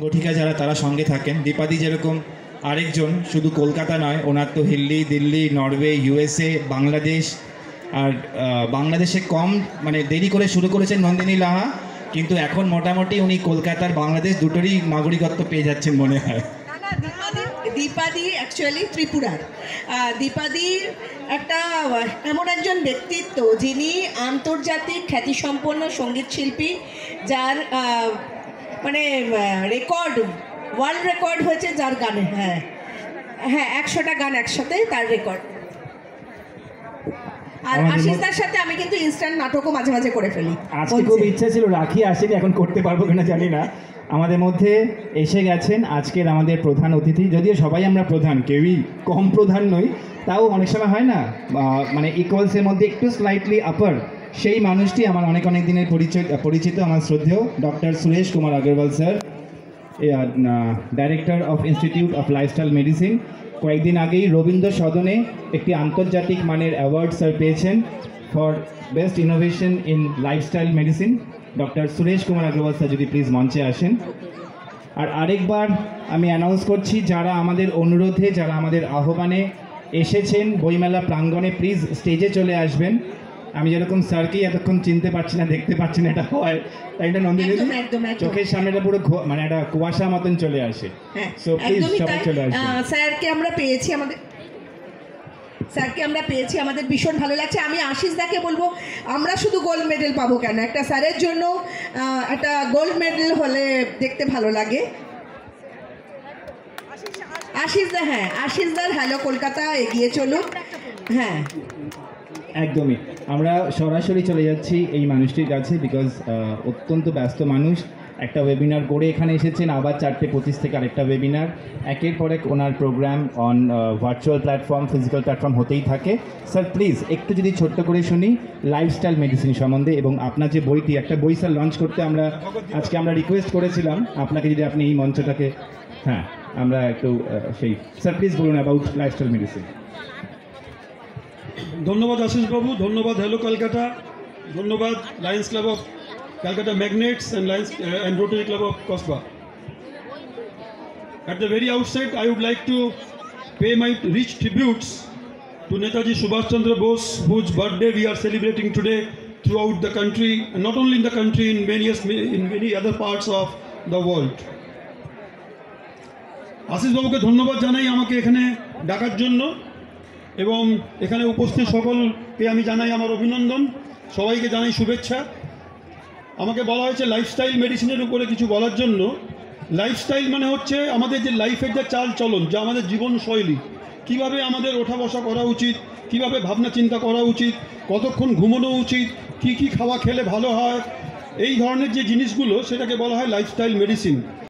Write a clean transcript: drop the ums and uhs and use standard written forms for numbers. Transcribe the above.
গঠিকা যারা তারা সঙ্গে থাকেন। দীপাদি যেরকম আরেকজন, শুধু কলকাতা নয়, ওনার তো দিল্লি, নরওয়ে, ইউএসএ, বাংলাদেশ। আর বাংলাদেশে কম মানে দেরি করে শুরু করেছেন নন্দিনী লাহা, কিন্তু এখন মোটামুটি উনি কলকাতার বাংলাদেশ দুটোরই নাগরিকত্ব পেয়ে যাচ্ছেন মনে হয়। দীপাদি অ্যাকচুয়ালি ত্রিপুরার। দীপাদির একটা এমন একজন ব্যক্তিত্ব যিনি আন্তর্জাতিক খ্যাতিসম্পন্ন সঙ্গীত শিল্পী, যার মানে রেকর্ড, ওয়ার্ল্ড রেকর্ড হয়েছে যার গানে। হ্যাঁ হ্যাঁ, 100টা গান একসাথে তার রেকর্ড। আর আশিসদার সাথে আমি কিন্তু ইনস্ট্যান্ট নাটকও মাঝে মাঝে করে ফেলি। আজকে খুব ইচ্ছা ছিল, রাখি আসেনি, এখন করতে পারবো কিনা জানি না। আমাদের মধ্যে এসে গেছেন আজকের আমাদের প্রধান অতিথি। যদিও সবাই আমরা প্রধান, কেউই কম প্রধান নই, তাও অনেক সময় হয় না মানে ইকুয়ালসের মধ্যে একটু স্লাইটলি আপার। সেই মানুষটি আমার অনেক দিনের পরিচিত, আমার শ্রদ্ধেয় doctor Suresh Kumar Agarwal sir, director of institute of lifestyle medicine. কয়েকদিন আগেই রবীন্দ্র সদনে একটি আন্তর্জাতিক মানের অ্যাওয়ার্ড স্যার পেয়েছেন for best innovation in lifestyle medicine. Doctor Suresh Kumar Agarwal sir যদি প্লিজ মঞ্চে আসেন। আর আরেকবার আমি অ্যানাউন্স করছি, যারা আমাদের অনুরোধে, যারা আমাদের আহ্বানে এসেছেন বইমেলা প্রাঙ্গণে, প্লিজ স্টেজে চলে আসবেন। আমি যেরকম স্যারকেই এতক্ষণ চিনতে পারছি না, দেখতে পাচ্ছি না, এটা হয় তাই না নন্দিনী? চোখের সামনেটা পুরো মানে একটা কুয়াশা মতন চলে আসে। সো প্লিজ সবাই চলে আসবেন। স্যারকে আমরা পেয়েছি, আমাদের ভীষণ ভালো লাগছে। আমি আশিসদাকে বলবো, আমরা শুধু গোল্ড মেডেল পাবো কেন, একটা স্যারের জন্য একটা গোল্ড মেডেল হলে দেখতে ভালো লাগে। আশিসদা, হ্যাঁ আশিসদার হ্যালো কলকাতা এগিয়ে চলুক। হ্যাঁ একদমই, আমরা সরাসরি চলে যাচ্ছি এই মানুষটির কাছে, বিকজ অত্যন্ত ব্যস্ত মানুষ। একটা ওয়েবিনার করে এখানে এসেছেন, আবার 4:25 থেকে আরেকটা ওয়েবিনার, একের পর এক ওনার programme on virtual platform, physical platform হতেই থাকে। স্যার প্লিজ একটু যদি ছোট্ট করে শুনি লাইফস্টাইল মেডিসিন সম্বন্ধে, এবং আপনার যে বইটি, একটা বই স্যার লঞ্চ করতে আজকে আমরা রিকোয়েস্ট করেছিলাম আপনাকে, যদি আপনি এই মঞ্চটাকে, হ্যাঁ আমরা একটু সেই স্যার প্লিজ বলুন অ্যাবাউট লাইফস্টাইল মেডিসিন। ধন্যবাদ আশিসবাবু, ধন্যবাদ হ্যালো কলকাতা, ধন্যবাদ Lions club of Calcutta Magnates and Rotary Club of Kasba. At the very outset, I would like to pay my rich tributes to Netaji Subhash Chandra Bose, whose birthday we are celebrating today throughout the country, and not only in the country, in many other parts of the world. Ashis বাবুকে ধন্যবাদ জানাই আমাকে এখানে ডাকার জন্য, এবং এখানে উপস্থিত সকলকে আমি জানাই আমার অভিনন্দন, সবাইকে জানাই শুভেচ্ছা। আমাকে বলা হয়েছে লাইফস্টাইল মেডিসিনের উপরে কিছু বলার জন্য। লাইফস্টাইল মানে হচ্ছে আমাদের যে লাইফের যে চাল চলন, যা আমাদের জীবনশৈলী, কিভাবে আমাদের ওঠা বসা করা উচিত, কিভাবে ভাবনা চিন্তা করা উচিত, কতক্ষণ ঘুমানো উচিত, কি খাওয়া খেলে ভালো হয়, এই ধরনের যে জিনিসগুলো, সেটাকে বলা হয় লাইফস্টাইল মেডিসিন।